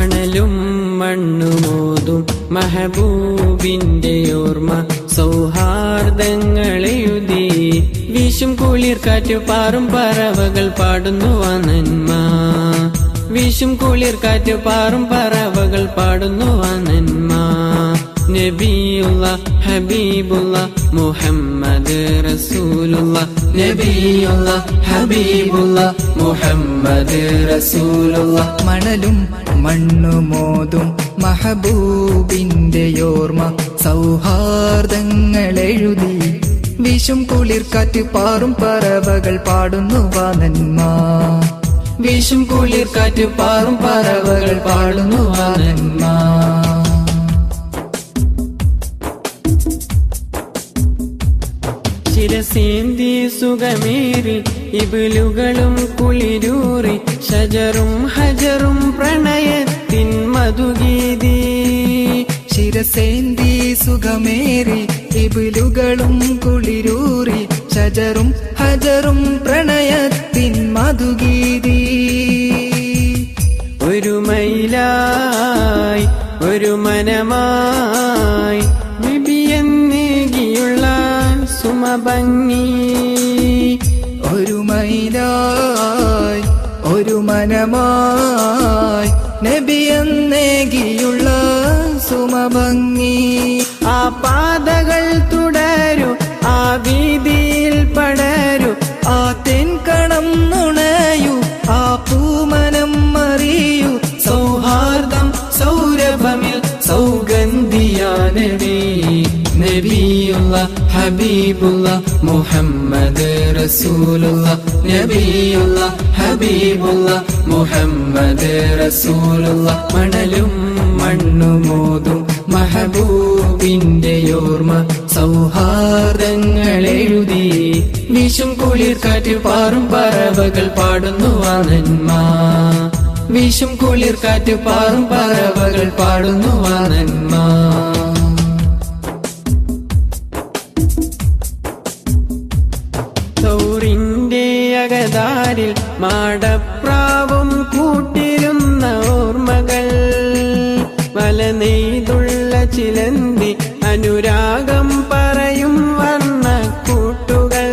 മണലും മണ്ണുമോതും മഹബൂബിന്റെ ഓർമ്മ സൗഹാർദ്ദങ്ങളെഴുതി വീശും കുളിർ കാറ്റു പാറും പറവകൾ പാടുന്നു ആ നന്മ വീശും കുളിർ കാറ്റു പാറും പറവകൾ പാടുന്നു ആ നന്മ നബിയുള്ള ഹബീബുള്ള മുഹമ്മദ് റസൂലുള്ള നബിയുള്ള ഹബീബുള്ള മുഹമ്മദ് റസൂലുള്ള മണലും മണ്ണുമോതും മഹബൂബിന്റെ ഓർമ്മ സൗഹാർദ്ദങ്ങളെഴുതി വീശും കുളിർ കാറ്റ് പാറും പറവകൾ പാടുന്നു ആ നന്മ വീശും കുളിർ കാറ്റ് പാറും പറവകൾ പാടുന്നു ആ നന്മ ശിരസേന്തി സുഖമേറി ഇബിലുകളും കുളിരൂറി ഷജറും ഹജറും പ്രണയത്തിൻ മധുഗീതി ശിരസേന്തി സുഖമേറി ഇബിലുകളും കുളിരൂറി ഷജറും ഹജറും പ്രണയത്തിൻ മധുഗീതി ഒരു മൈലായി ഒരു മനമായി നബിയെന്നേകിയുള്ള സുമഭംഗി ഒരു മൈലായി ഒരു മനമായി നബിയെന്നേകിയുള്ള സുമഭംഗി ആ പാതകൾ തുടരൂ ആ വീതിയിൽ പടരൂ ആ തെൻകണം നുണയൂ ആ പൂമനം അറിയൂ സൗഹാർദ്ദം സൗരഭമിൽ സൗഗന്ധിയാനവേ നബിയുള്ള ഹബീബുള്ള മുഹമ്മദ് റസൂലുള്ള നബിയുള്ള ഹബീബുള്ള മുഹമ്മദ് റസൂലുള്ള മണലും മണ്ണുമോതും മഹബൂബിന്റെ ഓർമ്മ സൗഹാർദ്ദങ്ങളെഴുതി വീശും കുളിർ കാറ്റ് പാറും പറവകൾ പാടുന്നു ആ നന്മ വീശും കുളിർ കാറ്റ് പാറും പറവകൾ പാടുന്നു ആ നന്മ സൗറിന്റെ അകതാരിൽ മാടപ്രാവും കൂട്ടിരുന്ന ഓർമ്മകൾ വല നെയ്തുള്ള ചിലന്തി അനുരാഗം പറയും വർണ്ണക്കൂട്ടുകൾ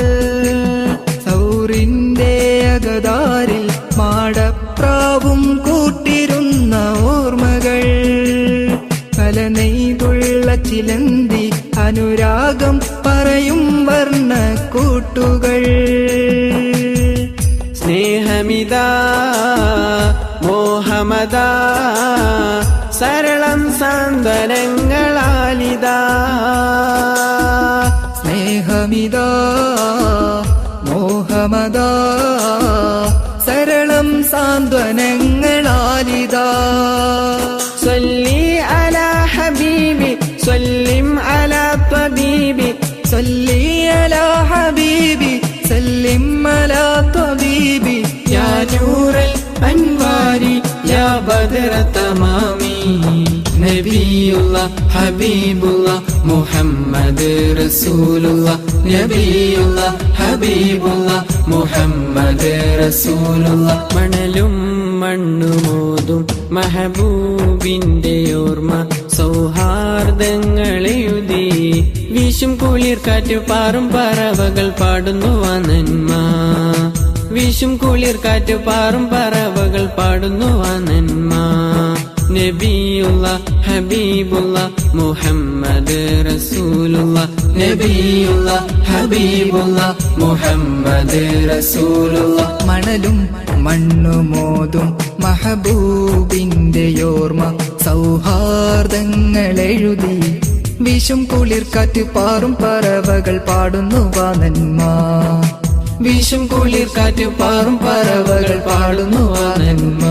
സൗറിന്റെ അകതാരിൽ മാടപ്രാവും കൂട്ടിരുന്ന ഓർമ്മകൾ പല നെയ്തുള്ള ചിലന്തി അനുരാഗം പറയും വർണ്ണക്കൂട്ടുകൾ സ്നേഹമിതാ മോഹമതാ സരളം സാന്ത്വനങ്ങളാലിതാ സ്നേഹമിതാ മോഹമതാ സരളം സാന്ത്വനങ്ങളാലിതാ സല്ലി അലാ ഹബീബി സല്ലിം അലാ ത്വബീബി സല്ലി അലാ ഹബീബി സല്ലിം അലാ ത്വബീബി യാ നൂറൽ അൻവാരി യാ ബദറ തമാമി നബിയുള്ള ഹബീബുള്ള മുഹമ്മദ് റസൂലുള്ള നബിയുള്ള ഹബീബുള്ള മുഹമ്മദ് റസൂലുള്ള മണലും മണ്ണുമോതും മഹബൂബിന്റെ ഓർമ്മ സൗഹാർദ്ദങ്ങളെഴുതി വീശും കുളിർ കാറ്റ് പാറും പറവകൾ പാടുന്നു ആ നന്മ വീശും കുളിർ കാറ്റ് പാറും പറവകൾ പാടുന്നു ആ നന്മ നബിയുള്ള ഹബീബുള്ള മുഹമ്മദ് റസൂലുള്ള നബിയുള്ള ഹബീബുള്ള മുഹമ്മദ് റസൂലുള്ള മണലും മണ്ണുമോതും മഹബൂബിന്റെ ഓർമ്മ സൗഹാർദ്ദങ്ങളെഴുതി വീശും കുളിർ കാറ്റ് പാറും പറവകൾ പാടുന്നു ആ നന്മ വീശും കുളിർ കാറ്റ് പാറും പറവകൾ പാടുന്നു ആ നന്മ